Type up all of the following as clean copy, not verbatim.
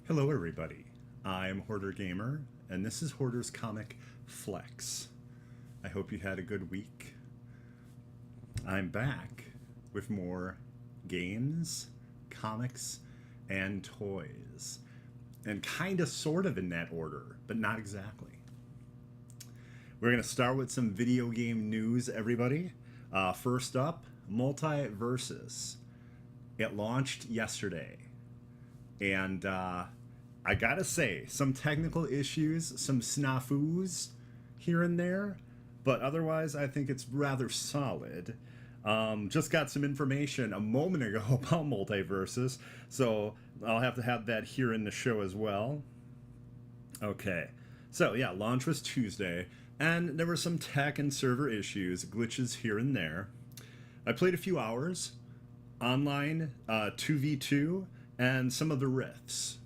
Hello everybody, I'm Hoarder Gamer, and this is Hoarder's Comic Flex. I hope you had a good week. I'm back with more games, comics, and toys. And kinda sort of in that order, but not exactly. We're going to start with some video game news, everybody. First up, Multiversus. It launched yesterday. And I gotta say, some technical issues, some snafus here and there, but otherwise I think it's rather solid. Just got some information a moment ago about Multiversus, so I'll have to have that here in the show as well. Okay, so yeah, launch was Tuesday, and there were some tech and server issues, glitches here and there. I played a few hours, online, 2v2, and some of the rifts.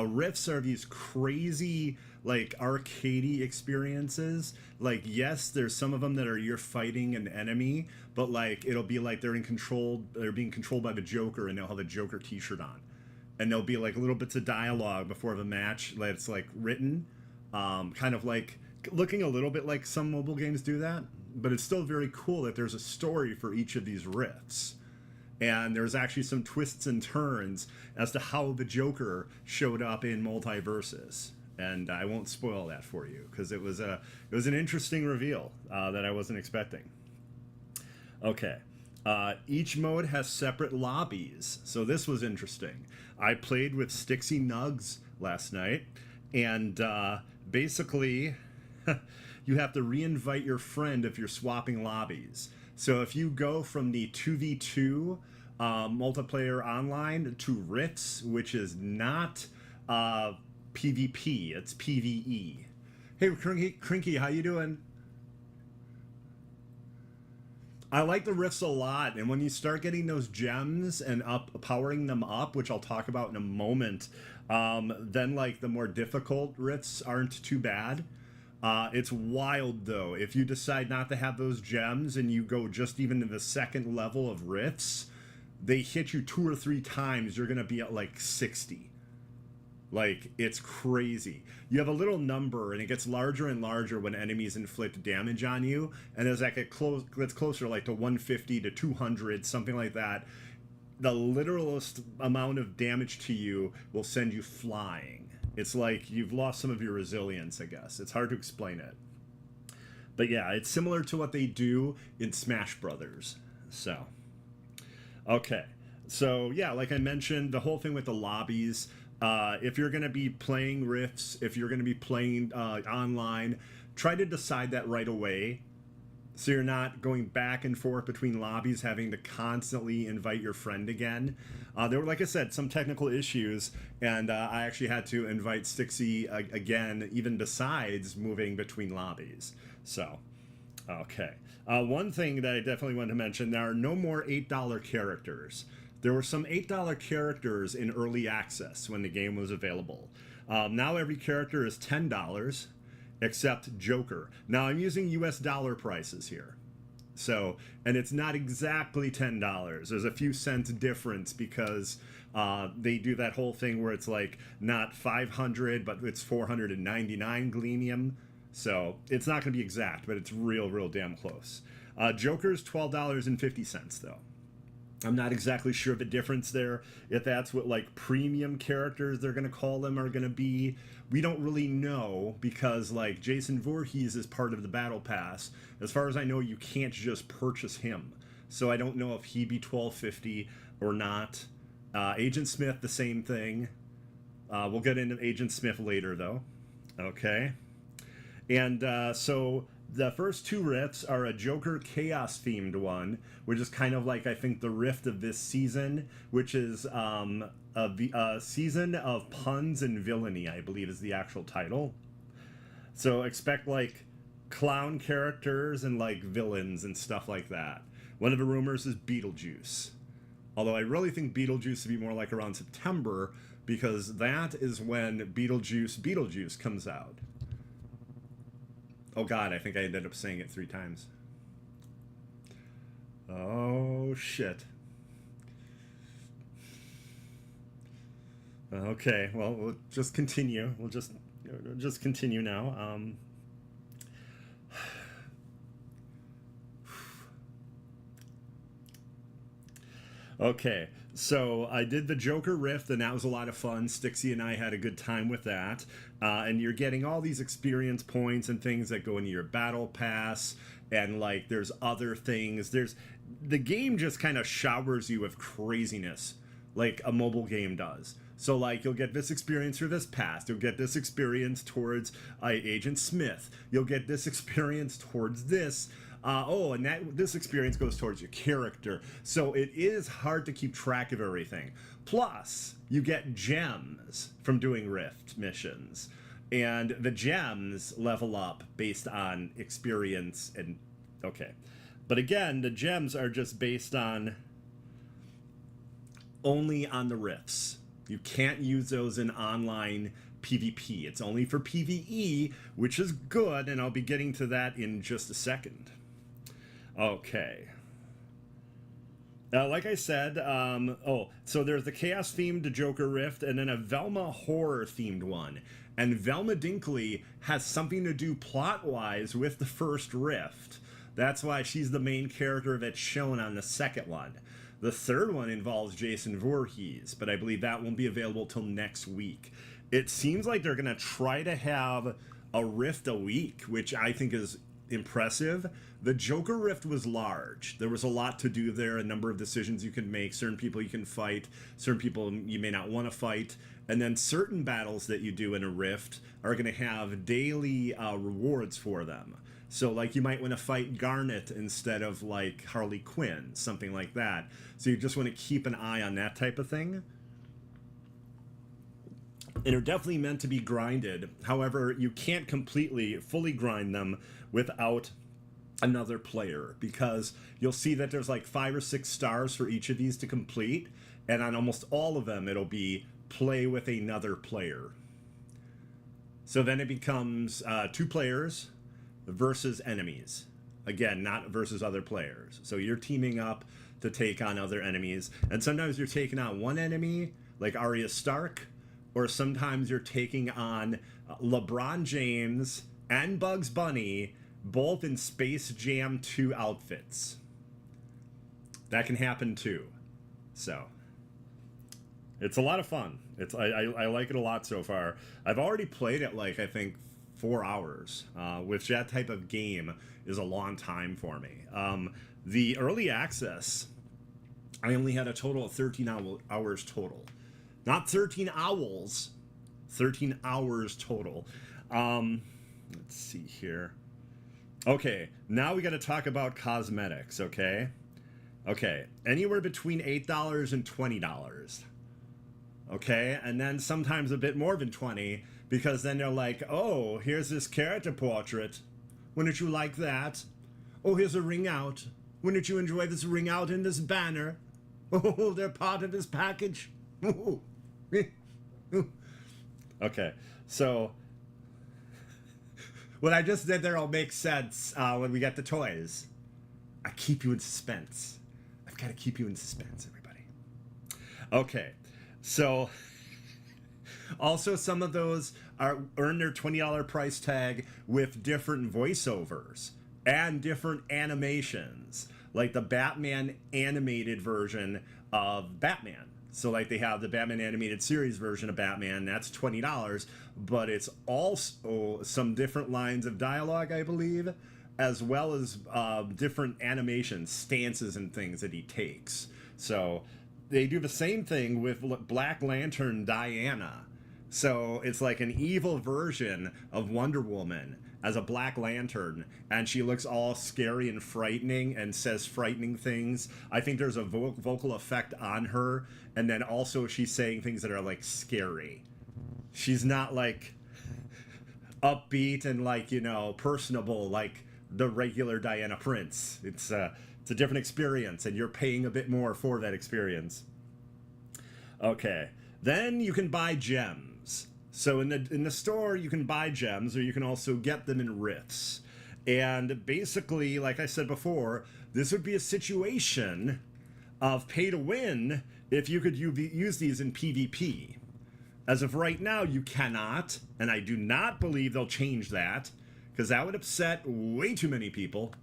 Rifts are these crazy, like, arcadey experiences. Like, yes, there's some of them that are you're fighting an enemy, but, like, it'll be like they're being controlled by the Joker, and they'll have a Joker t-shirt on. And there'll be, like, little bits of dialogue before the match that's, like, written. Kind of, like, looking a little bit like some mobile games do that. But it's still very cool that there's a story for each of these rifts. And there's actually some twists and turns as to how the Joker showed up in Multiversus. And I won't spoil that for you, because it was an interesting reveal that I wasn't expecting. Okay. Each mode has separate lobbies, so this was interesting. I played with Stixy Nugs last night, and basically you have to re-invite your friend if you're swapping lobbies. So if you go from the 2v2 multiplayer online to Rifts, which is not PvP, it's PvE. Hey, Crinky, how you doing? I like the Rifts a lot, and when you start getting those gems and powering them up, which I'll talk about in a moment, then like the more difficult Rifts aren't too bad. It's wild, though. If you decide not to have those gems and you go just even to the second level of Rifts, they hit you 2 or 3 times, you're going to be at like 60. Like, it's crazy. You have a little number, and it gets larger and larger when enemies inflict damage on you. And as that gets closer, like to 150 to 200, something like that, the literalist amount of damage to you will send you flying. It's like you've lost some of your resilience, I guess. It's hard to explain it. But yeah, it's similar to what they do in Smash Brothers. So, okay. So yeah, like I mentioned, the whole thing with the lobbies, if you're going to be playing Rifts, if you're going to be playing online, try to decide that right away. So you're not going back and forth between lobbies, having to constantly invite your friend again. There were, like I said, some technical issues, and I actually had to invite Stixy again, even besides moving between lobbies. So, okay. One thing that I definitely want to mention, there are no more $8 characters. There were some $8 characters in early access when the game was available. Now every character is $10. Except Joker. Now I'm using US dollar prices here. So, and it's not exactly $10. There's a few cents difference because they do that whole thing where it's like not 500, but it's 499 Gleanium. So it's not going to be exact, but it's real damn close. Joker's $12.50 though. I'm not exactly sure the difference there, if that's what like premium characters they're going to call them are going to be. We don't really know because like Jason Voorhees is part of the battle pass. As far as I know, you can't just purchase him. So I don't know if he be 1250 or not. Agent Smith, the same thing. We'll get into Agent Smith later though. Okay. And so the first two rifts are a Joker Chaos themed one, which is kind of like I think the rift of this season, which is a season of puns and villainy, I believe is the actual title. So expect like clown characters and like villains and stuff like that. One of the rumors is Beetlejuice. Although I really think Beetlejuice would be more like around September because that is when Beetlejuice comes out. Oh god, I think I ended up saying it 3 times. Oh shit. Okay, well, we'll just continue. We'll just continue now. Okay, so I did the Joker Rift, and that was a lot of fun. Stixie and I had a good time with that. And you're getting all these experience points and things that go into your battle pass, and like there's other things. The game just kind of showers you with craziness, like a mobile game does. So like you'll get this experience for this pass, you'll get this experience towards Agent Smith, you'll get this experience towards this. And this experience goes towards your character. So it is hard to keep track of everything. Plus, you get gems from doing Rift missions. And the gems level up based on experience and... Okay. But again, the gems are just based on... only on the Rifts. You can't use those in online PvP. It's only for PvE, which is good, and I'll be getting to that in just a second. Okay. Like I said, so there's the Chaos-themed Joker Rift, and then a Velma horror-themed one. And Velma Dinkley has something to do plot-wise with the first Rift. That's why she's the main character that's shown on the second one. The third one involves Jason Voorhees, but I believe that won't be available till next week. It seems like they're going to try to have a Rift a week, which I think is impressive. The Joker Rift was large. There was a lot to do there, a number of decisions you can make, certain people you can fight, certain people you may not want to fight, and then certain battles that you do in a Rift are going to have daily rewards for them. So like you might want to fight Garnet instead of like Harley Quinn, something like that. So you just want to keep an eye on that type of thing. And they're definitely meant to be grinded. However, you can't fully grind them without another player, because you'll see that there's like 5 or 6 stars for each of these to complete, and on almost all of them it'll be play with another player. So then it becomes 2 players versus enemies. Again, not versus other players. So you're teaming up to take on other enemies, and sometimes you're taking on one enemy like Arya Stark, or sometimes you're taking on LeBron James and Bugs Bunny, both in Space Jam 2 outfits. That can happen too. So it's a lot of fun. I like it a lot so far. I've already played it like I think 4 hours, which that type of game is a long time for me. The early access, I only had a total of 13 hours total. Not 13 owls, 13 hours total. Let's see here. Okay, now we got to talk about cosmetics, okay? Okay, anywhere between $8 and $20. Okay, and then sometimes a bit more than 20, because then they're like, oh, here's this character portrait. Wouldn't you like that? Oh, here's a ring out. Wouldn't you enjoy this ring out in this banner? Oh, they're part of this package. Okay, so what I just did there will make sense when we get the toys. I keep you in suspense. I've got to keep you in suspense, everybody. Okay, so also some of those earn their $20 price tag with different voiceovers and different animations. like the Batman animated version of Batman. So like they have the Batman animated series version of Batman, that's $20, but it's also some different lines of dialogue, I believe, as well as different animations, stances, and things that he takes. So they do the same thing with Black Lantern Diana. So it's like an evil version of Wonder Woman as a Black Lantern, and she looks all scary and frightening and says frightening things. I think there's a vocal effect on her, and then also she's saying things that are like scary. She's not like upbeat and like, you know, personable like the regular Diana Prince. It's a different experience, and you're paying a bit more for that experience. Okay, then you can buy gems. So in the store, you can buy gems, or you can also get them in rifts. And basically, like I said before, this would be a situation of pay to win if you could use these in PvP. As of right now, you cannot, and I do not believe they'll change that, because that would upset way too many people.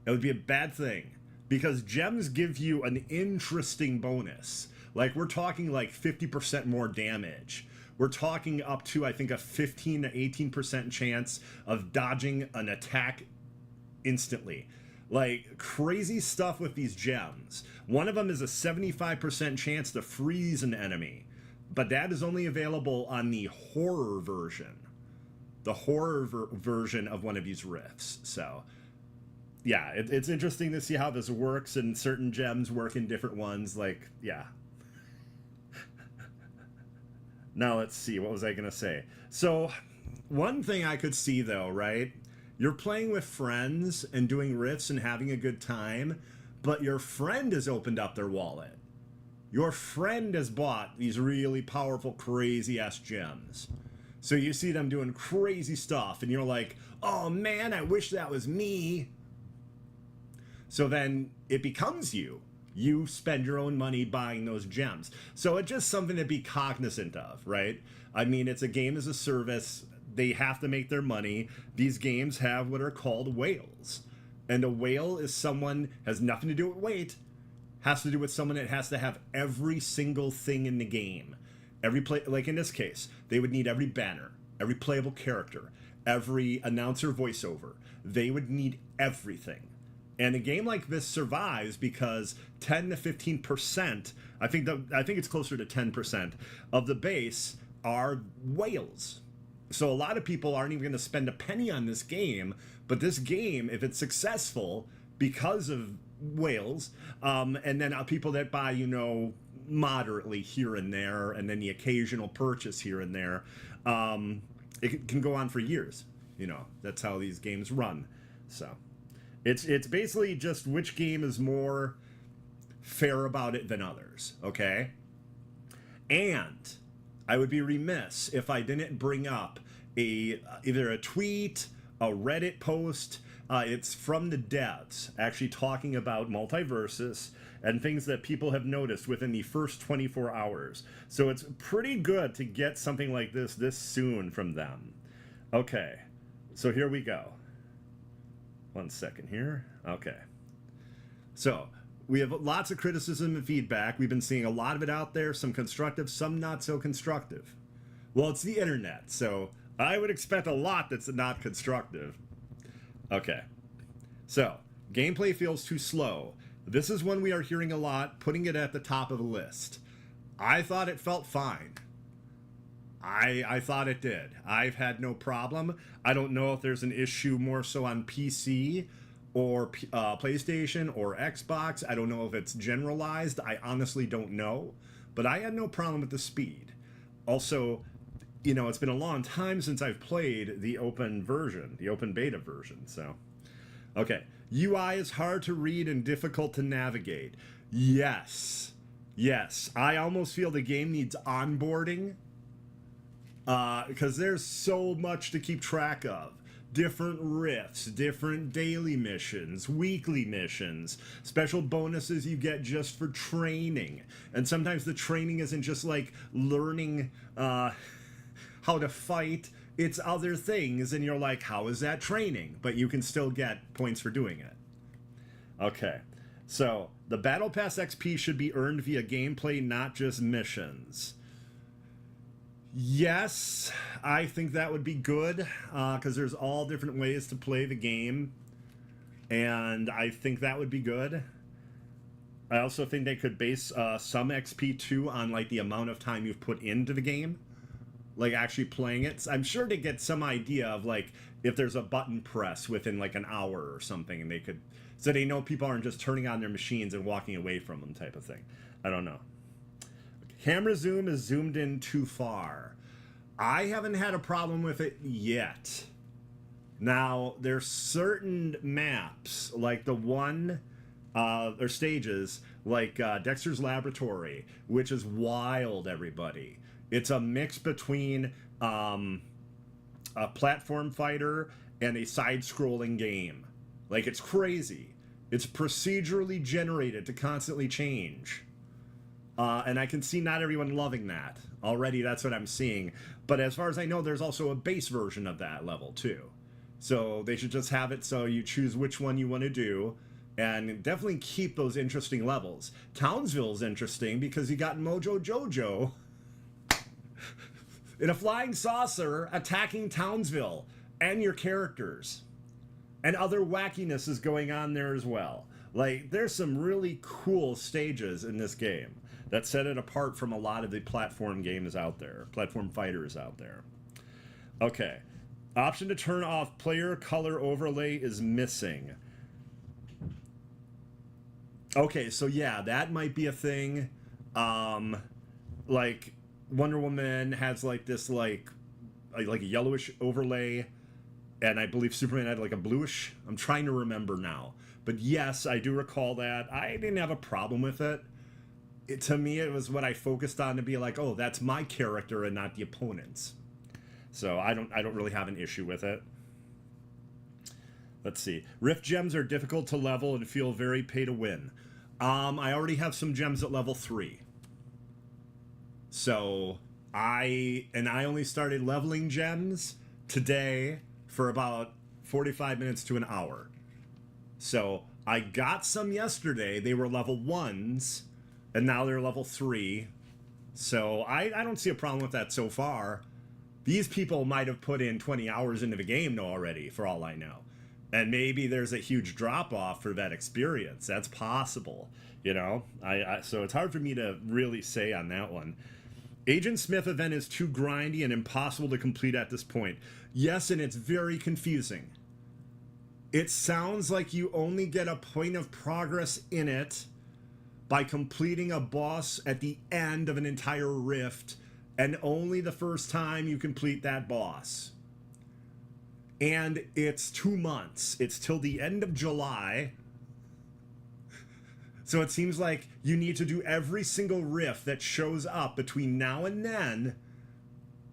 It would be a bad thing, because gems give you an interesting bonus. Like, we're talking like 50% more damage. We're talking up to, I think, a 15 to 18% chance of dodging an attack instantly. Like, crazy stuff with these gems. One of them is a 75% chance to freeze an enemy, but that is only available on the horror version. The horror version of one of these rifts. So, yeah, it's interesting to see how this works, and certain gems work in different ones. Like, yeah. Now, let's see. What was I going to say? So, one thing I could see, though, right? You're playing with friends and doing rifts and having a good time, but your friend has opened up their wallet. Your friend has bought these really powerful, crazy-ass gems. So you see them doing crazy stuff, and you're like, oh man, I wish that was me. So then it becomes you. You spend your own money buying those gems. So it's just something to be cognizant of, right? I mean, it's a game as a service. They have to make their money. These games have what are called whales. And a whale is someone, has nothing to do with weight, has to do with someone that has to have every single thing in the game. Like in this case, they would need every banner, every playable character, every announcer voiceover. They would need everything. And a game like this survives because 10 to 15%, I think it's closer to 10% of the base are whales. So a lot of people aren't even going to spend a penny on this game, but this game, if it's successful because of whales, and then people that buy, you know, moderately here and there, and then the occasional purchase here and there, it can go on for years. You know, that's how these games run. So it's basically just which game is more fair about it than others, okay? And I would be remiss if I didn't bring up either a tweet, a Reddit post. It's from the devs actually talking about Multiversus and things that people have noticed within the first 24 hours. So it's pretty good to get something like this soon from them. Okay, so here we go. 1 second here. Okay. So we have lots of criticism and feedback. We've been seeing a lot of it out there, some constructive, some not so constructive. Well, it's the internet, so I would expect a lot that's not constructive. Okay. So, gameplay feels too slow. This is one we are hearing a lot, putting it at the top of the list. I thought it felt fine. I thought it did. I've had no problem. I don't know if there's an issue more so on PC or PlayStation or Xbox. I don't know if it's generalized. I honestly don't know. But I had no problem with the speed. Also, you know, it's been a long time since I've played the open version, the open beta version, so. Okay, UI is hard to read and difficult to navigate. Yes. Yes, I almost feel the game needs onboarding because there's so much to keep track of. Different rifts, different daily missions, weekly missions, special bonuses you get just for training. And sometimes the training isn't just like learning how to fight, it's other things, and you're like, how is that training? But you can still get points for doing it. Okay. So, the Battle Pass XP should be earned via gameplay, not just missions. Yes, I think that would be good, because there's all different ways to play the game, and I think that would be good. I also think they could base some XP too on like the amount of time you've put into the game, like actually playing it. I'm sure they get some idea of like if there's a button press within like an hour or something, and they could, so they know people aren't just turning on their machines and walking away from them type of thing. I don't know. Camera zoom is zoomed in too far. I haven't had a problem with it yet. Now, there's certain maps, like the one, or stages, like Dexter's Laboratory, which is wild, everybody. It's a mix between a platform fighter and a side-scrolling game. Like, it's crazy. It's procedurally generated to constantly change. And I can see not everyone loving that. Already, that's what I'm seeing. But as far as I know, there's also a base version of that level, too. So they should just have it so you choose which one you want to do. And definitely keep those interesting levels. Townsville's interesting because you got Mojo Jojo in a flying saucer attacking Townsville and your characters. And other wackiness is going on there as well. Like, there's some really cool stages in this game that set it apart from a lot of the platform games out there, platform fighters out there. Okay. Option to turn off player color overlay is missing. Okay, so yeah, that might be a thing. Like Wonder Woman has like this like a yellowish overlay, and I believe Superman had like a bluish. I'm trying to remember now, but yes, I do recall that. I didn't have a problem with it. To me, it was what I focused on to be like, oh, that's my character and not the opponent's. So I don't really have an issue with it. Let's see. Rift gems are difficult to level and feel very pay to win. I already have some gems at level 3. So I only started leveling gems today for about 45 minutes to an hour. So I got some yesterday. They were level 1s, and now they're level 3. So I don't see a problem with that so far. These people might have put in 20 hours into the game already, for all I know. And maybe there's a huge drop-off for that experience. That's possible, you know? So it's hard for me to really say on that one. Agent Smith event is too grindy and impossible to complete at this point. Yes, and it's very confusing. It sounds like you only get a point of progress in it by completing a boss at the end of an entire rift, and only the first time you complete that boss. And it's 2 months. It's till the end of July. So it seems like you need to do every single rift that shows up between now and then,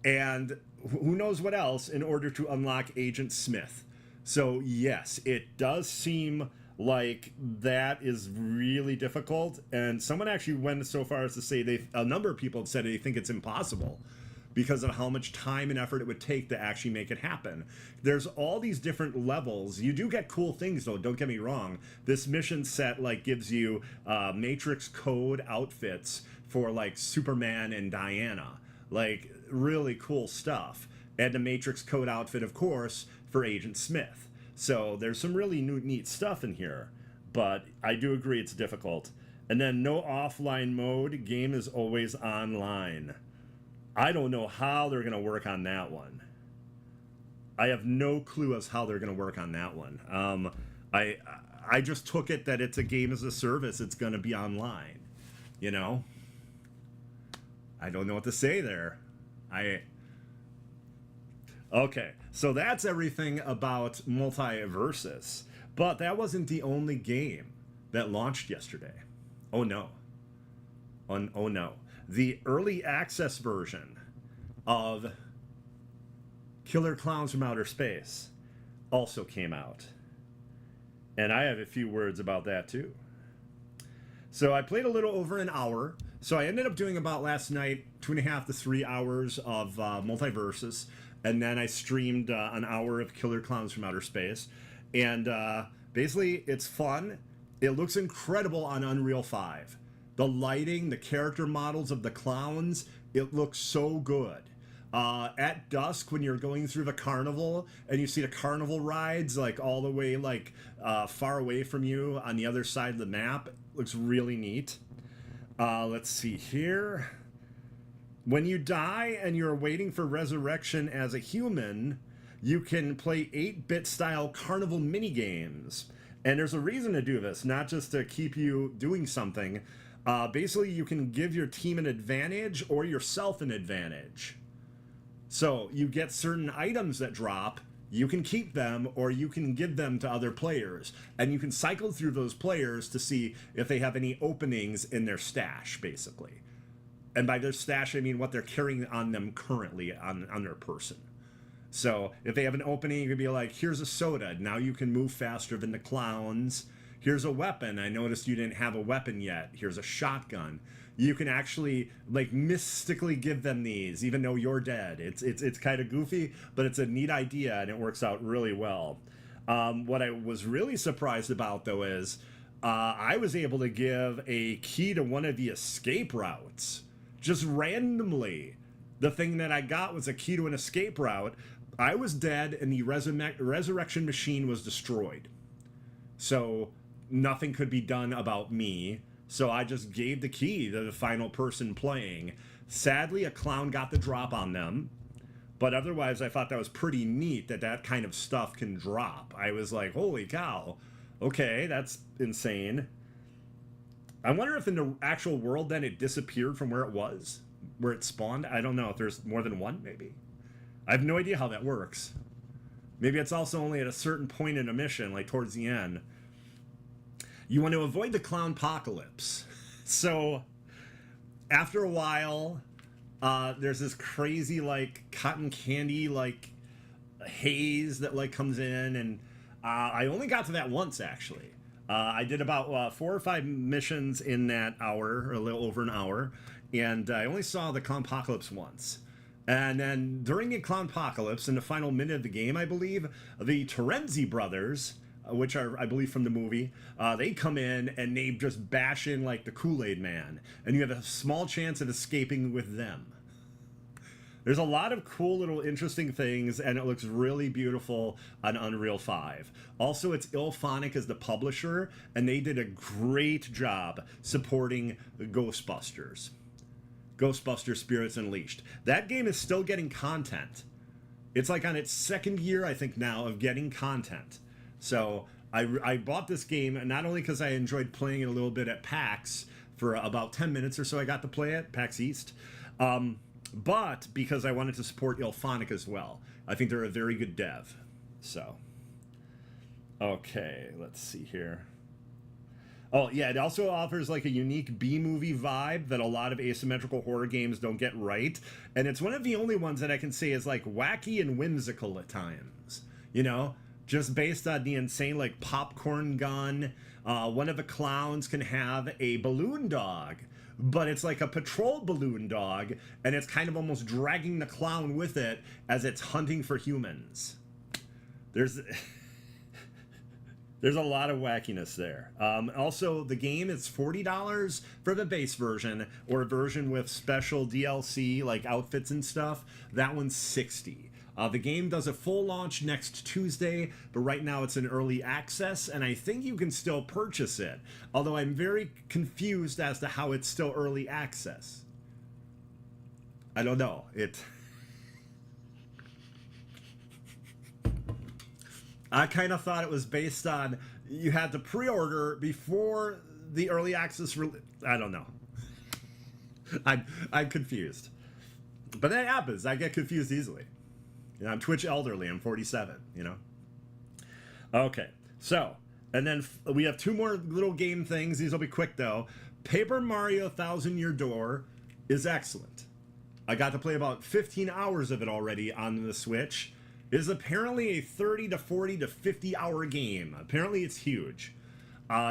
and who knows what else, in order to unlock Agent Smith. So yes, it does seem like that is really difficult, and someone actually went so far as to say a number of people have said they think it's impossible because of how much time and effort it would take to actually make it happen. There's all these different levels. You do get cool things, though, don't get me wrong. This mission set like gives you Matrix Code outfits for like Superman and Diana. Like, really cool stuff. And the Matrix Code outfit, of course, for Agent Smith. So there's some really neat stuff in here. But I do agree it's difficult. And then no offline mode. Game is always online. I don't know how they're going to work on that one. I have no clue as how they're going to work on that one. I just took it that it's a game as a service. It's going to be online. You know? I don't know what to say there. Okay, so that's everything about Multiversus. But that wasn't the only game that launched yesterday. Oh no. Oh no. The early access version of Killer Klowns from Outer Space also came out. And I have a few words about that too. So I played a little over an hour. So I ended up doing about last night 2.5 to 3 hours of Multiversus. And then I streamed an hour of Killer Klowns from Outer Space. And basically, it's fun. It looks incredible on Unreal 5. The lighting, the character models of the clowns, it looks so good. At dusk, when you're going through the carnival and you see the carnival rides like all the way like far away from you on the other side of the map, it looks really neat. Let's see here. When you die and you're waiting for resurrection as a human, you can play 8-bit style carnival minigames. And there's a reason to do this, not just to keep you doing something. Basically, you can give your team an advantage or yourself an advantage. So you get certain items that drop, you can keep them or you can give them to other players. And you can cycle through those players to see if they have any openings in their stash, basically. And by their stash, I mean what they're carrying on them currently on their person. So if they have an opening, you could be like, here's a soda. Now you can move faster than the clowns. Here's a weapon. I noticed you didn't have a weapon yet. Here's a shotgun. You can actually like mystically give them these, even though you're dead. It's kind of goofy, but it's a neat idea and it works out really well. What I was really surprised about though is I was able to give a key to one of the escape routes just randomly. The thing that I got was a key to an escape route. I was dead and the resurrection machine was destroyed. So nothing could be done about me. So I just gave the key to the final person playing. Sadly, a clown got the drop on them. But otherwise, I thought that was pretty neat that that kind of stuff can drop. I was like, holy cow. Okay, that's insane. I wonder if in the actual world then it disappeared from where it was, where it spawned. I don't know if there's more than one, maybe. I have no idea how that works. Maybe it's also only at a certain point in a mission, like towards the end. You want to avoid the clown apocalypse. So after a while, there's this crazy like cotton candy like haze that like comes in, and I only got to that once actually. I did about 4 or 5 missions in that hour, or a little over an hour, and I only saw the clownpocalypse once. And then during the clownpocalypse, in the final minute of the game, I believe, the Terenzi brothers, which are, I believe, from the movie, they come in and they just bash in like the Kool-Aid Man, and you have a small chance of escaping with them. There's a lot of cool little interesting things, and it looks really beautiful on Unreal 5. Also, it's IllFonic as the publisher, and they did a great job supporting Ghostbusters. Ghostbusters Spirits Unleashed. That game is still getting content. It's like on its 2nd year, I think now, of getting content. So I bought this game, not only because I enjoyed playing it a little bit at PAX for about 10 minutes or so I got to play it, PAX East, but because I wanted to support IllFonic as well. I think they're a very good dev. So, okay, let's see here. Oh, yeah, it also offers like a unique B-movie vibe that a lot of asymmetrical horror games don't get right. And it's one of the only ones that I can say is like wacky and whimsical at times. You know, just based on the insane like popcorn gun. One of the clowns can have a balloon dog, but it's like a patrol balloon dog, and it's kind of almost dragging the clown with it as it's hunting for humans. There's a lot of wackiness there. Also, the game is $40 for the base version, or a version with special DLC like outfits and stuff. That one's $60. The game does a full launch next Tuesday, but right now it's in early access, and I think you can still purchase it. Although I'm very confused as to how it's still early access. I don't know. I kind of thought it was based on you had to pre-order before the early access. I don't know. I'm confused. But that happens. I get confused easily. You know, I'm Twitch elderly. I'm 47, you know. Okay, so, and then we have 2 more little game things. These will be quick, though. Paper Mario Thousand Year Door is excellent. I got to play about 15 hours of it already on the Switch. It is apparently a 30 to 40 to 50 hour game. Apparently it's huge.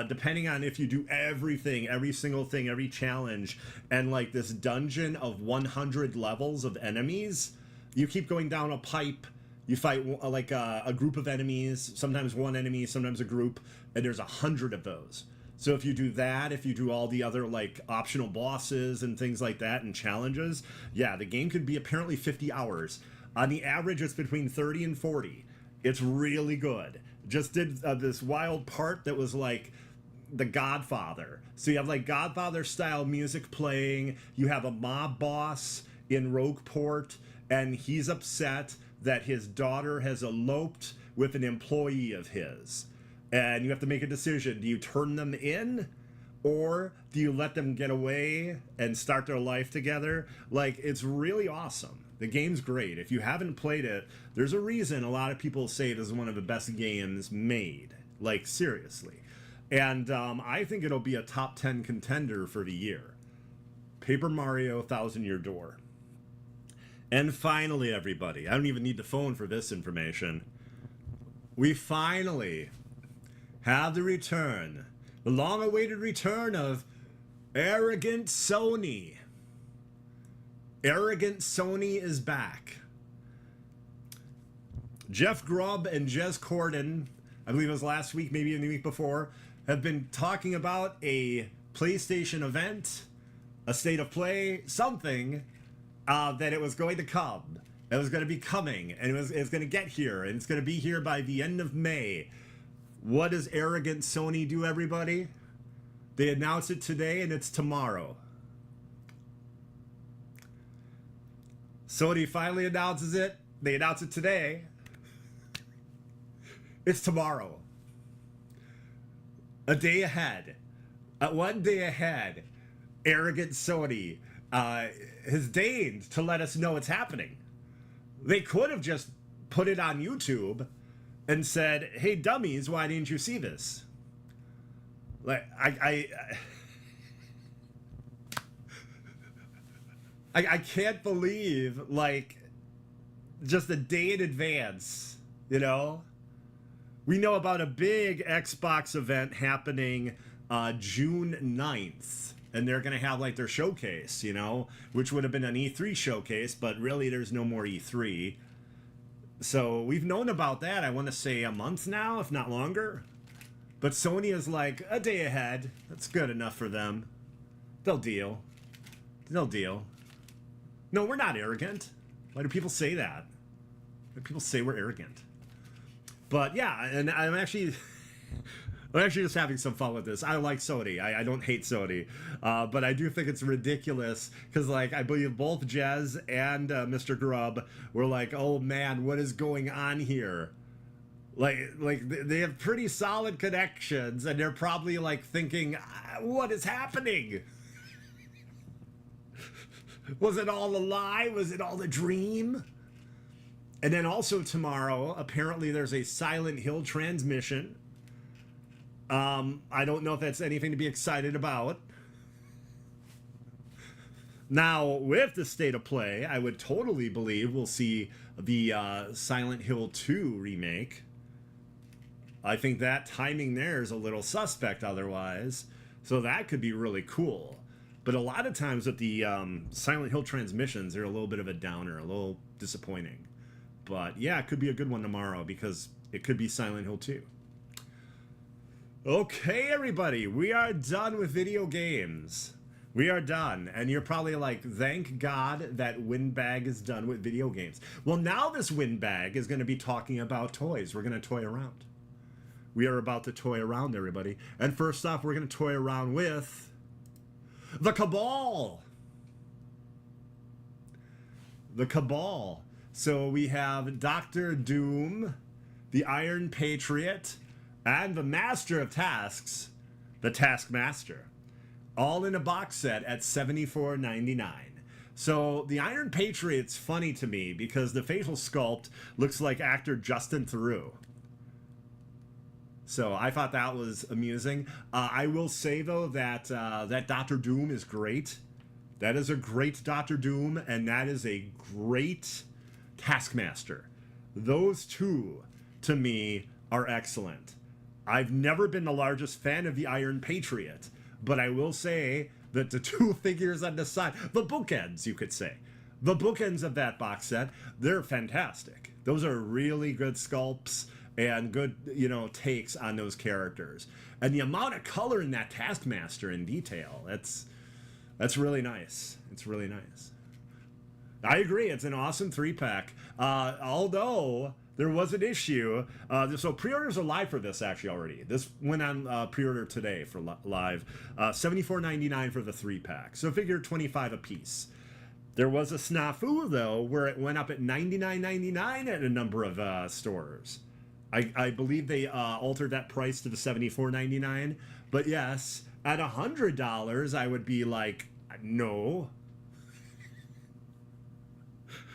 Depending on if you do everything, every single thing, every challenge, and like this dungeon of 100 levels of enemies, you keep going down a pipe, you fight like a group of enemies, sometimes one enemy, sometimes a group, and there's 100 of those. So if you do that, if you do all the other like optional bosses and things like that and challenges, yeah, the game could be apparently 50 hours. On the average, it's between 30 and 40. It's really good. Just did this wild part that was like the Godfather. So you have like Godfather style music playing. You have a mob boss in Rogueport, and he's upset that his daughter has eloped with an employee of his. And you have to make a decision. Do you turn them in, or do you let them get away and start their life together? Like, it's really awesome. The game's great. If you haven't played it, there's a reason a lot of people say it is one of the best games made. Like, seriously. And I think it'll be a top 10 contender for the year. Paper Mario Thousand Year Door. And finally, everybody, I don't even need the phone for this information. We finally have the return, the long-awaited return of Arrogant Sony. Arrogant Sony is back. Jeff Grubb and Jez Corden, I believe it was last week, maybe the week before, have been talking about a PlayStation event, a state of play, something that it was going to come. It was going to be coming, and it's going to get here, and it's going to be here by the end of May. What does Arrogant Sony do, everybody? They announce it today, and it's tomorrow. Sony finally announces it. They announce it today. It's tomorrow. A day ahead. One day ahead. Arrogant Sony has deigned to let us know it's happening. They could have just put it on YouTube and said, "Hey dummies, why didn't you see this?" Like I can't believe, like, just a day in advance, you know? We know about a big Xbox event happening June 9th, and they're going to have, like, their showcase, you know? Which would have been an E3 showcase, but really there's no more E3. So we've known about that, I want to say a month now, if not longer. But Sony is like a day ahead. That's good enough for them. They'll deal. They'll deal. No, we're not arrogant. Why do people say that? Why do people say we're arrogant? But yeah, and I'm actually just having some fun with this. I like Sony. I don't hate Sony. But I do think it's ridiculous because, like, I believe both Jez and Mr. Grubb were like, "Oh man, what is going on here?" Like they have pretty solid connections, and they're probably like thinking, "What is happening? Was it all a lie? Was it all a dream?" And then also tomorrow, apparently there's a Silent Hill transmission. I don't know if that's anything to be excited about. Now, with the state of play, I would totally believe we'll see the Silent Hill 2 remake. I think that timing there is a little suspect otherwise, so that could be really cool. But a lot of times with the Silent Hill transmissions, they're a little bit of a downer, a little disappointing. But yeah, it could be a good one tomorrow because it could be Silent Hill 2. Okay, everybody, we are done with video games. We are done. And you're probably like, thank God that Windbag is done with video games. Well, now this Windbag is going to be talking about toys. We're going to toy around. We are about to toy around, everybody. And first off, we're going to toy around with the Cabal. The Cabal. So we have Dr. Doom, the Iron Patriot, and the Master of Tasks, the Taskmaster, all in a box set at $74.99. So the Iron Patriot's funny to me because the facial sculpt looks like actor Justin Theroux. So I thought that was amusing. I will say though that that Dr. Doom is great. That is a great Dr. Doom, and that is a great Taskmaster. Those two, to me, are excellent. I've never been the largest fan of the Iron Patriot, but I will say that the two figures on the side, the bookends, you could say, the bookends of that box set, they're fantastic. Those are really good sculpts, and good, you know, takes on those characters. And the amount of color in that Taskmaster in detail, that's really nice. It's really nice. I agree. It's an awesome 3-pack. Although there was an issue. So pre-orders are live for this actually already. This went on pre-order today for live. $74.99 for the 3-pack. So figure 25 a piece. There was a snafu though, where it went up at $99.99 at a number of stores. I believe they altered that price to the $74.99. But yes, at $100, I would be like, no.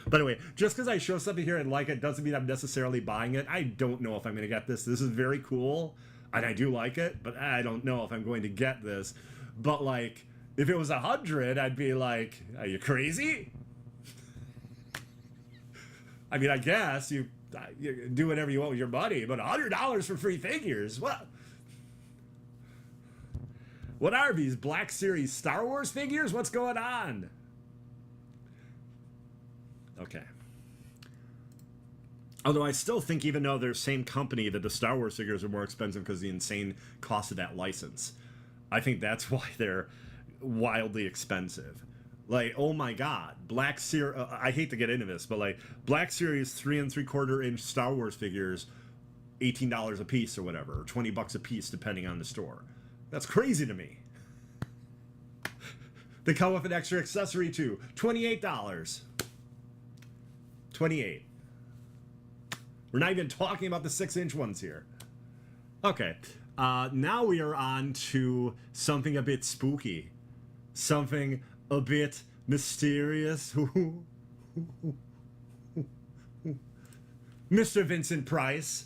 By the way, just because I show something here and like it doesn't mean I'm necessarily buying it. I don't know if I'm going to get this. This is very cool, and I do like it, but I don't know if I'm going to get this. But, like, if it was 100, I'd be like, are you crazy? I mean, I guess you do whatever you want with your money, but $100 for free figures? What are these, Black Series Star Wars figures? What's going on? Okay. Although I still think, even though they're the same company, that the Star Wars figures are more expensive because of the insane cost of that license. I think that's why they're wildly expensive. Like, oh my God, Black Series. I hate to get into this, but like Black Series 3 3/4-inch Star Wars figures, $18 a piece or whatever, or $20 a piece depending on the store. That's crazy to me. They come with an extra accessory too, $28. 28. We're not even talking about the 6-inch ones here. Okay, now we are on to something a bit spooky, something a bit mysterious. Mr. Vincent Price.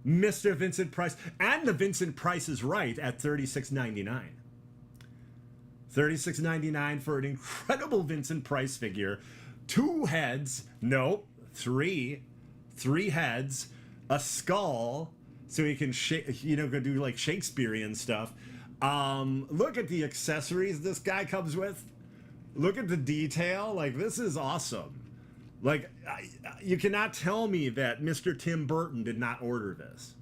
Mr. Vincent Price. And the Vincent Price is right at $36.99. $36.99 for an incredible Vincent Price figure. 2 heads, no, 3 heads, a skull, so he can, go do like Shakespearean stuff. Look at the accessories this guy comes with. Look at the detail. Like, this is awesome. Like, you cannot tell me that Mr. Tim Burton did not order this.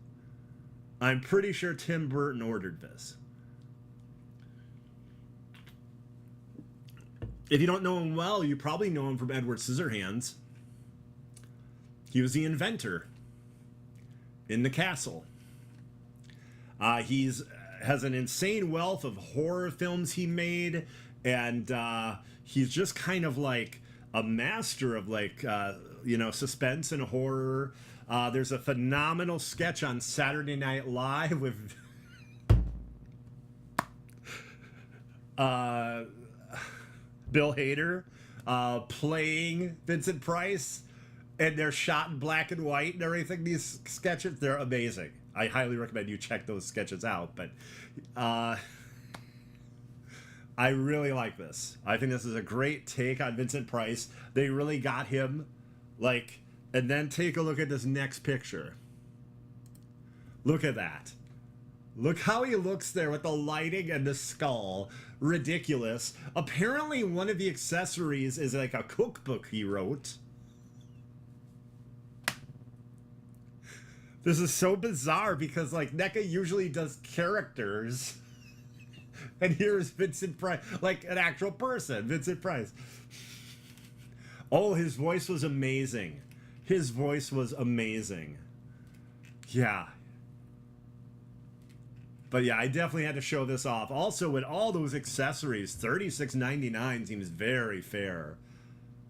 I'm pretty sure Tim Burton ordered this. If you don't know him well, you probably know him from Edward Scissorhands. He was the inventor in the castle. He's has an insane wealth of horror films he made, and he's just kind of like a master of like suspense and horror. There's a phenomenal sketch on Saturday Night Live with Bill Hader playing Vincent Price, and they're shot in black and white and everything. These sketches, they're amazing. I highly recommend you check those sketches out, but I really like this. I think this is a great take on Vincent Price. They really got him, like, and then take a look at this next picture. Look at that. Look how he looks there with the lighting and the skull. Ridiculous. Apparently one of the accessories is like a cookbook he wrote. This is so bizarre because like NECA usually does characters. And here's Vincent Price, like an actual person, Vincent Price. Oh, his voice was amazing. His voice was amazing. Yeah. But yeah, I definitely had to show this off. Also, with all those accessories, $36.99 seems very fair.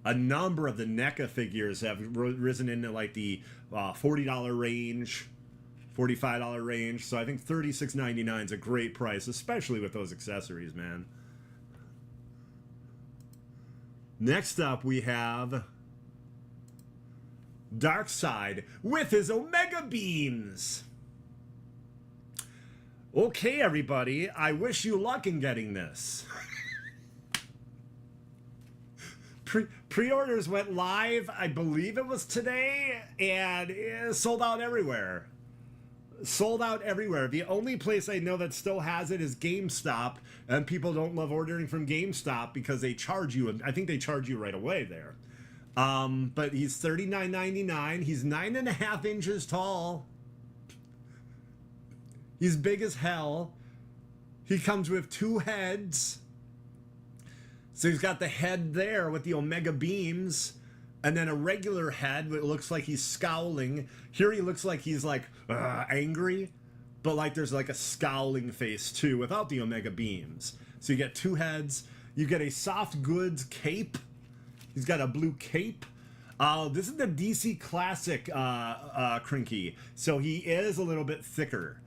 A number of the NECA figures have risen into like the $40 range, $45 range. So I think $36.99 is a great price, especially with those accessories, man. Next up, we have Darkseid with his Omega Beams. Okay, everybody, I wish you luck in getting this. Pre-orders went live, I believe it was today, and it sold out everywhere. Sold out everywhere. The only place I know that still has it is GameStop, and people don't love ordering from GameStop because they charge you, I think they charge you right away there. But he's $39.99. He's 9.5 inches tall. He's big as hell. He comes with 2 heads. So he's got the head there with the Omega beams, and then a regular head that looks like he's scowling. Here he looks like he's like angry, but like there's like a scowling face too without the Omega beams. So you get 2 heads. You get a soft goods cape. He's got a blue cape. This is the DC Classic Crinky, so he is a little bit thicker.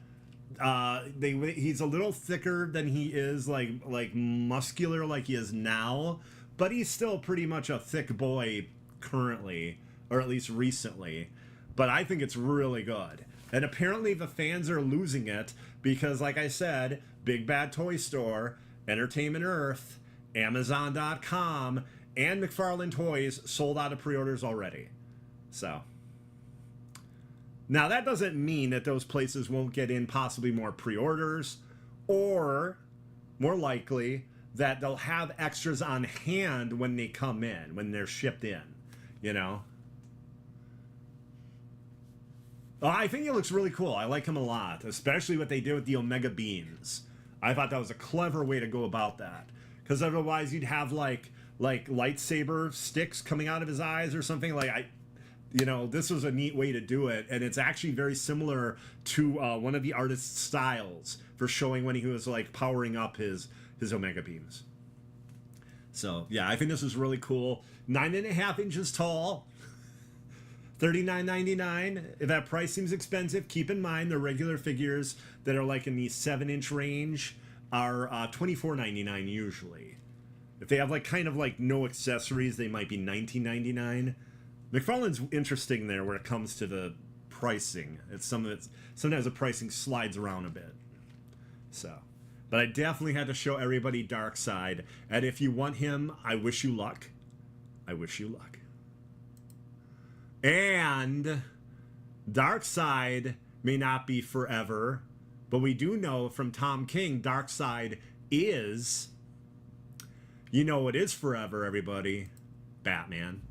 He's a little thicker than he is like muscular like he is now, but he's still pretty much a thick boy currently, or at least recently. But I think it's really good. And apparently the fans are losing it because, like I said, Big Bad Toy Store, Entertainment Earth, Amazon.com, and McFarlane Toys sold out of pre-orders already. So now that doesn't mean that those places won't get in possibly more pre-orders, or more likely that they'll have extras on hand when they come in, when they're shipped in, you know? I think he looks really cool. I like him a lot, especially what they did with the Omega beams. I thought that was a clever way to go about that, because otherwise you'd have like lightsaber sticks coming out of his eyes or something. This was a neat way to do it, and it's actually very similar to one of the artist's styles for showing when he was like powering up his Omega beams. So yeah, I think this is really cool. 9.5 inches tall, $39.99. If that price seems expensive, keep in mind the regular figures that are like in the 7-inch range are $24.99 usually. If they have like kind of like no accessories, they might be $19.99. McFarlane's interesting there where it comes to the pricing. Sometimes the pricing slides around a bit. So, but I definitely had to show everybody Darkseid, and if you want him, I wish you luck. I wish you luck. And Darkseid may not be forever, but we do know from Tom King, Darkseid is, you know what is forever, everybody? Batman.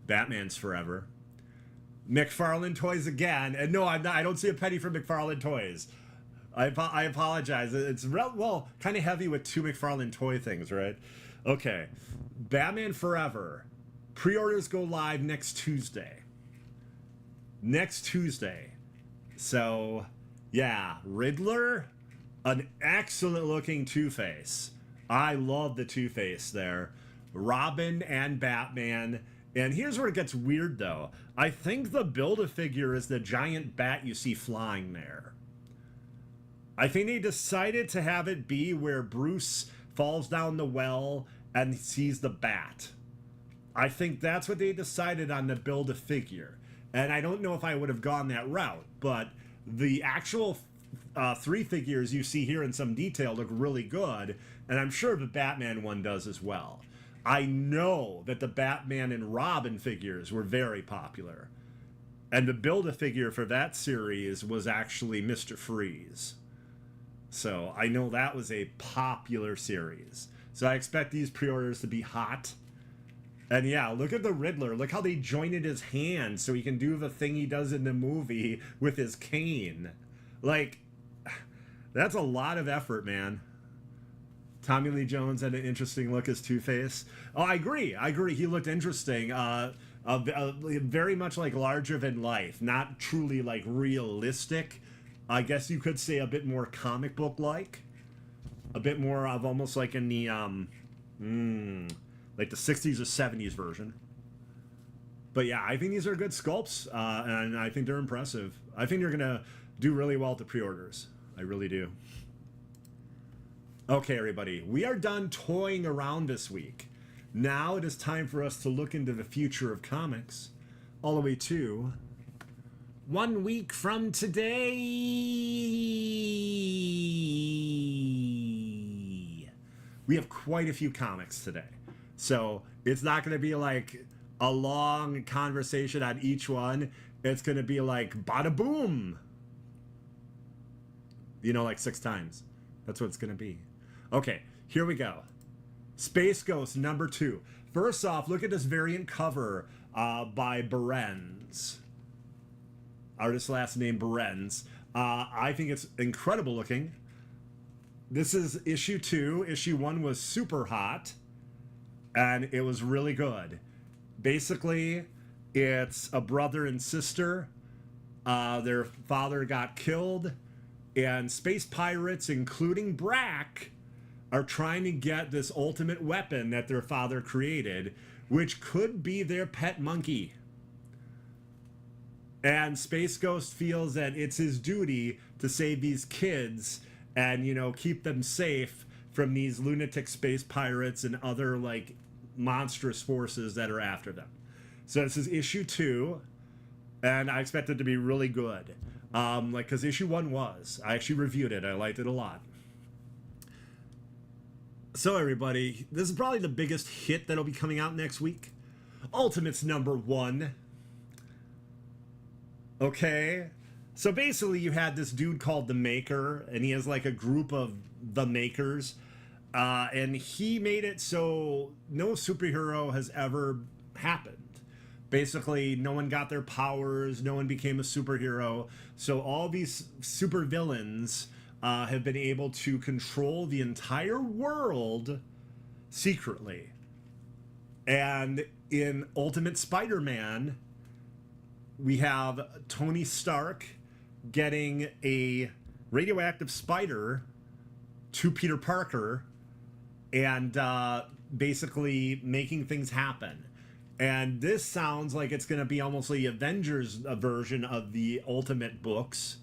Batman's forever. McFarlane Toys again. And no, I'm not, I don't see a penny for McFarlane Toys. I apologize. It's kind of heavy with 2 McFarlane Toy things, right? Okay. Batman Forever. Pre-orders go live next Tuesday. Next Tuesday. So, yeah. Riddler, an excellent looking Two-Face. I love the Two-Face there. Robin and Batman. And here's where it gets weird, though. I think the Build-A-Figure is the giant bat you see flying there. I think they decided to have it be where Bruce falls down the well and sees the bat. I think that's what they decided on the Build-A-Figure. And I don't know if I would have gone that route, but the actual 3 figures you see here in some detail look really good, and I'm sure the Batman one does as well. I know that the Batman and Robin figures were very popular. And the Build-A-Figure for that series was actually Mr. Freeze. So I know that was a popular series. So I expect these pre-orders to be hot. And yeah, look at the Riddler. Look how they jointed his hand so he can do the thing he does in the movie with his cane. Like, that's a lot of effort, man. Tommy Lee Jones had an interesting look as Two-Face. Oh, I agree. He looked interesting. Very much like larger than life. Not truly like realistic. I guess you could say a bit more comic book like. A bit more of almost like in the like the 60s or 70s version. But yeah, I think these are good sculpts, and I think they're impressive. I think they're gonna do really well at the pre-orders. I really do. Okay, everybody, we are done toying around this week. Now it is time for us to look into the future of comics, all the way to 1 week from today. We have quite a few comics today, so it's not going to be like a long conversation on each one. It's going to be like bada boom. You know, like 6 times. That's what it's going to be. Okay, here we go. Space Ghost number 2. First off, look at this variant cover by Berens. Artist last name Berens. I think it's incredible looking. This is issue 2. Issue 1 was super hot, and it was really good. Basically, it's a brother and sister. Their father got killed, and space pirates, including Brack, are trying to get this ultimate weapon that their father created, which could be their pet monkey. And Space Ghost feels that it's his duty to save these kids and, you know, keep them safe from these lunatic space pirates and other, like, monstrous forces that are after them. So this is issue 2, and I expect it to be really good. Because issue 1 was. I actually reviewed it. I liked it a lot. So everybody, this is probably the biggest hit that'll be coming out next week. Ultimates #1. Okay, so basically you had this dude called the Maker, and he has like a group of the Makers, and he made it so no superhero has ever happened. Basically, no one got their powers, no one became a superhero, so all these supervillains have been able to control the entire world secretly. And in Ultimate Spider-Man, we have Tony Stark getting a radioactive spider to Peter Parker and basically making things happen. And this sounds like it's going to be almost the Avengers version of the Ultimate books.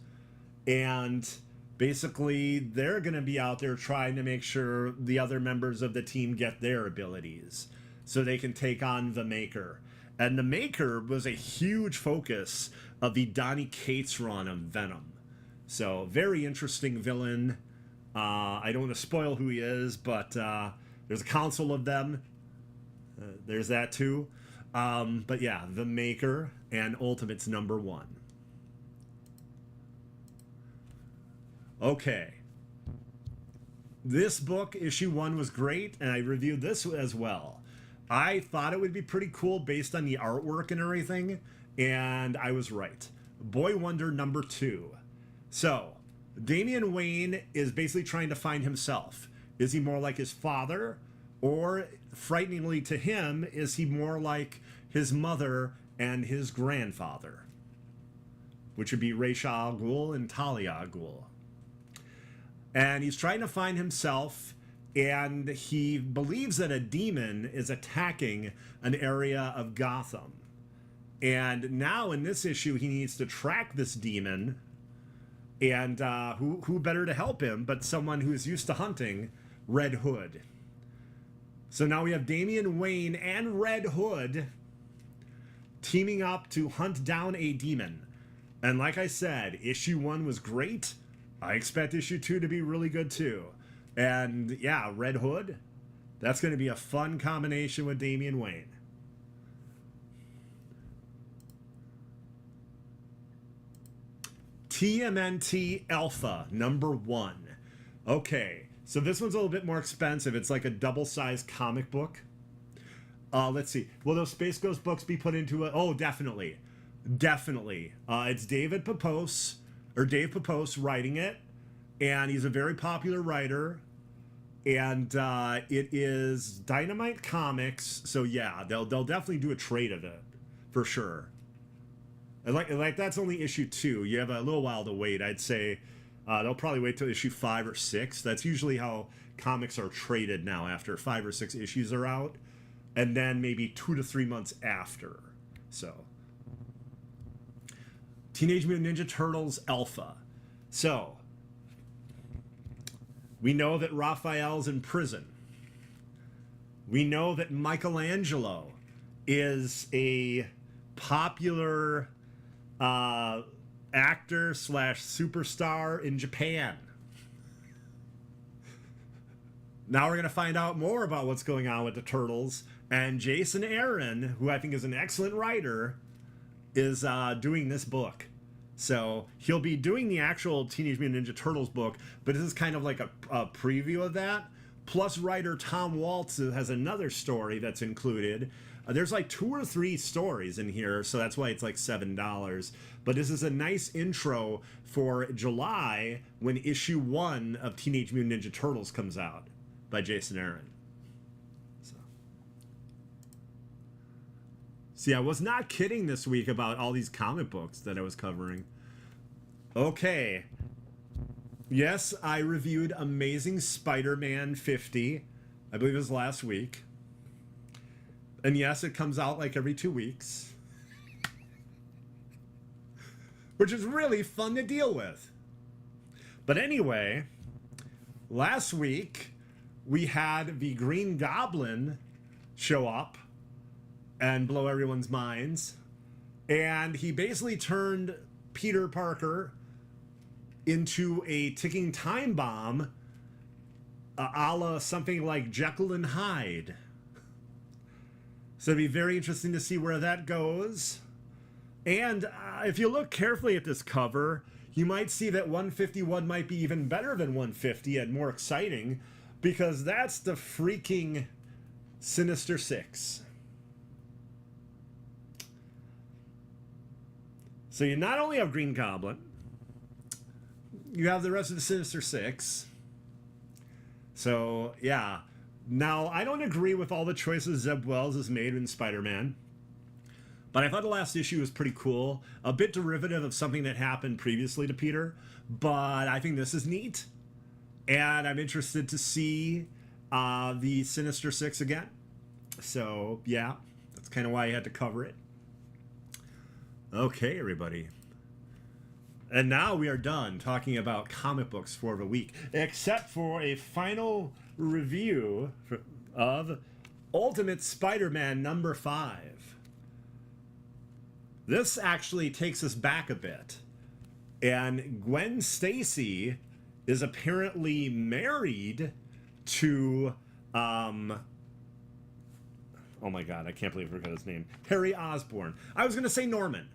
And basically, they're going to be out there trying to make sure the other members of the team get their abilities so they can take on the Maker. And the Maker was a huge focus of the Donny Cates run of Venom. So, very interesting villain. I don't want to spoil who he is, but there's a council of them. There's that too. But yeah, the Maker and Ultimates #1. Okay. This book, issue 1, was great, and I reviewed this as well. I thought it would be pretty cool based on the artwork and everything, and I was right. Boy Wonder #2. So, Damian Wayne is basically trying to find himself. Is he more like his father, or, frighteningly to him, is he more like his mother and his grandfather? Which would be Ra's al Ghul and Talia al Ghul. And he's trying to find himself, and he believes that a demon is attacking an area of Gotham. And now in this issue, he needs to track this demon, and who better to help him but someone who's used to hunting, Red Hood. So now we have Damian Wayne and Red Hood teaming up to hunt down a demon. And like I said, issue 1 was great. I expect issue 2 to be really good too. And yeah, Red Hood, that's going to be a fun combination with Damian Wayne. TMNT Alpha #1. Okay, so this one's a little bit more expensive. It's like a double-sized comic book. Let's see. Will those Space Ghost books be put into a... Oh, definitely. Definitely. It's Dave Papos writing it, and he's a very popular writer, and it is Dynamite Comics, so yeah, they'll definitely do a trade of it, for sure. And like that's only issue 2. You have a little while to wait. I'd say they'll probably wait till issue 5 or 6. That's usually how comics are traded now, after 5 or 6 issues are out, and then maybe 2 to 3 months after. So, Teenage Mutant Ninja Turtles Alpha. So, we know that Raphael's in prison. We know that Michelangelo is a popular actor / superstar in Japan. Now we're going to find out more about what's going on with the Turtles. And Jason Aaron, who I think is an excellent writer, is doing this book. So he'll be doing the actual Teenage Mutant Ninja Turtles book, but this is kind of like a preview of that. Plus, writer Tom Waltz has another story that's included. There's like 2 or 3 stories in here, so that's why it's like $7. But this is a nice intro for July when issue 1 of Teenage Mutant Ninja Turtles comes out by Jason Aaron. So, see, I was not kidding this week about all these comic books that I was covering. Okay. Yes, I reviewed Amazing Spider-Man 50. I believe it was last week. And yes, it comes out like every 2 weeks. Which is really fun to deal with. But anyway, last week we had the Green Goblin show up and blow everyone's minds. And he basically turned Peter Parker into a ticking time bomb, a la something like Jekyll and Hyde. So it'd be very interesting to see where that goes. And if you look carefully at this cover, you might see that 151 might be even better than 150 and more exciting, because that's the freaking Sinister Six. So you not only have Green Goblin, you have the rest of the Sinister Six. So, yeah. Now, I don't agree with all the choices Zeb Wells has made in Spider-Man, but I thought the last issue was pretty cool. A bit derivative of something that happened previously to Peter, but I think this is neat. And I'm interested to see the Sinister Six again. So, yeah, that's kind of why I had to cover it. Okay, everybody. And now we are done talking about comic books for the week, except for a final review of Ultimate Spider-Man number 5. This actually takes us back a bit. And Gwen Stacy is apparently married to, oh my God, I can't believe I forgot his name. Harry Osborn. I was going to say Norman.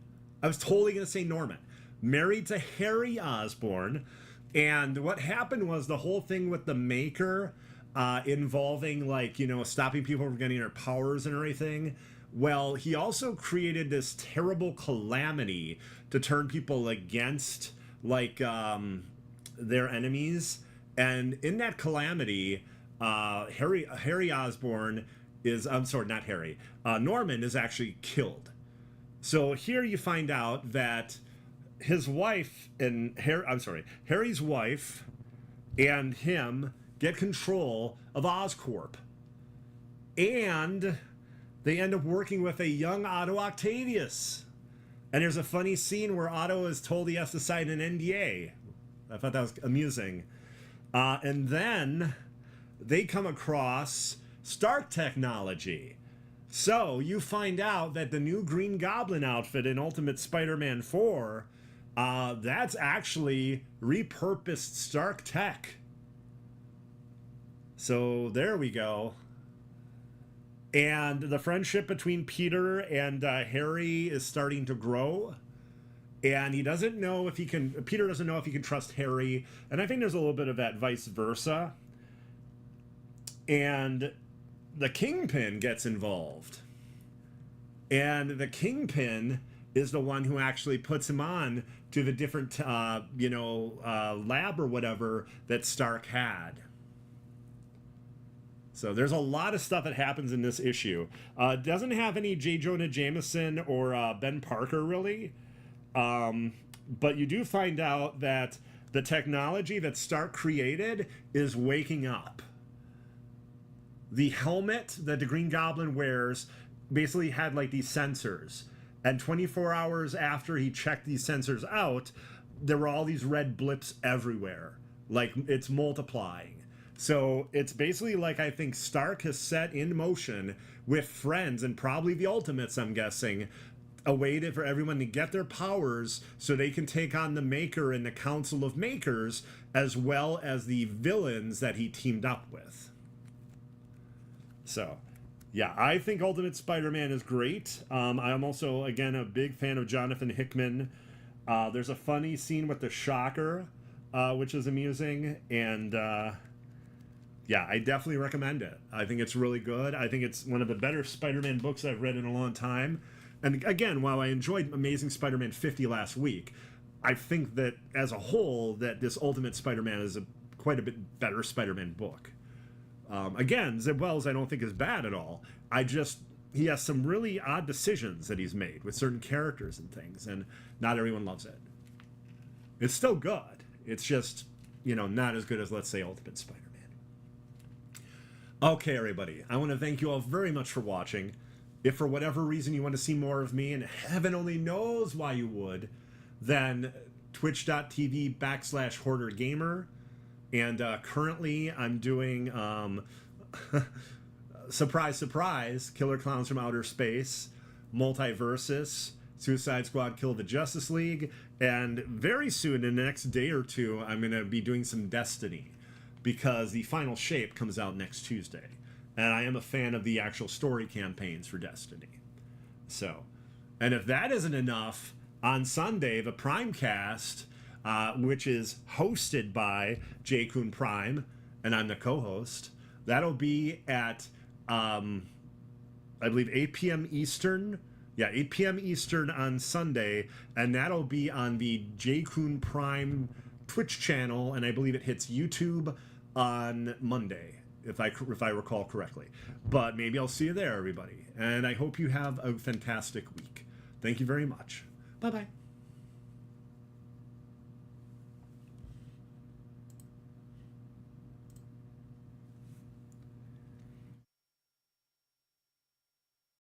I was totally going to say Norman. Married to Harry Osborn. And what happened was the whole thing with the Maker involving, like, you know, stopping people from getting their powers and everything. Well, he also created this terrible calamity to turn people against, like, their enemies. And in that calamity, Harry Osborn is, I'm sorry, not Harry, Norman is actually killed. So here you find out that his wife and Harry's wife and him get control of Oscorp. And they end up working with a young Otto Octavius. And there's a funny scene where Otto is told he has to sign an NDA. I thought that was amusing. And then they come across Stark technology. So you find out that the new Green Goblin outfit in Ultimate Spider-Man 4, that's actually repurposed Stark tech. So there we go. And the friendship between Peter and Harry is starting to grow. And he doesn't know if he can, Peter doesn't know if he can trust Harry. And I think there's a little bit of that vice versa. And the Kingpin gets involved. And the Kingpin is the one who actually puts him on to the different, lab or whatever that Stark had. So there's a lot of stuff that happens in this issue. Doesn't have any J. Jonah Jameson or Ben Parker, really. But you do find out that the technology that Stark created is waking up. The helmet that the Green Goblin wears basically had like these sensors. And 24 hours after he checked these sensors out, there were all these red blips everywhere. Like, it's multiplying. So it's basically like, I think Stark has set in motion with friends and probably the Ultimates, I'm guessing, a way for everyone to get their powers so they can take on the Maker and the Council of Makers, as well as the villains that he teamed up with. So, yeah, I think Ultimate Spider-Man is great. I'm also, again, a big fan of Jonathan Hickman. There's a funny scene with the Shocker, which is amusing. And, yeah, I definitely recommend it. I think it's really good. I think it's one of the better Spider-Man books I've read in a long time. And again, while I enjoyed Amazing Spider-Man 50 last week, I think that as a whole, that this Ultimate Spider-Man is quite a bit better Spider-Man book. Again, Zeb Wells I don't think is bad at all. He has some really odd decisions that he's made with certain characters and things, and not everyone loves it. It's still good. It's just, not as good as, let's say, Ultimate Spider-Man. Okay, everybody, I want to thank you all very much for watching. If for whatever reason you want to see more of me, and heaven only knows why you would, then twitch.tv/Hoarder Gamer. And currently I'm doing, surprise, surprise, Killer Klowns from Outer Space, Multiversus, Suicide Squad Kill the Justice League, and very soon, in the next day or two, I'm going to be doing some Destiny, because the final shape comes out next Tuesday. And I am a fan of the actual story campaigns for Destiny. So, and if that isn't enough, on Sunday, the Primecast, which is hosted by J. Kuhn Prime, and I'm the co-host, that'll be at, I believe, 8 p.m. Eastern. Yeah, 8 p.m. Eastern on Sunday, and that'll be on the J. Kuhn Prime Twitch channel, and I believe it hits YouTube on Monday, if I recall correctly. But maybe I'll see you there, everybody. And I hope you have a fantastic week. Thank you very much. Bye-bye.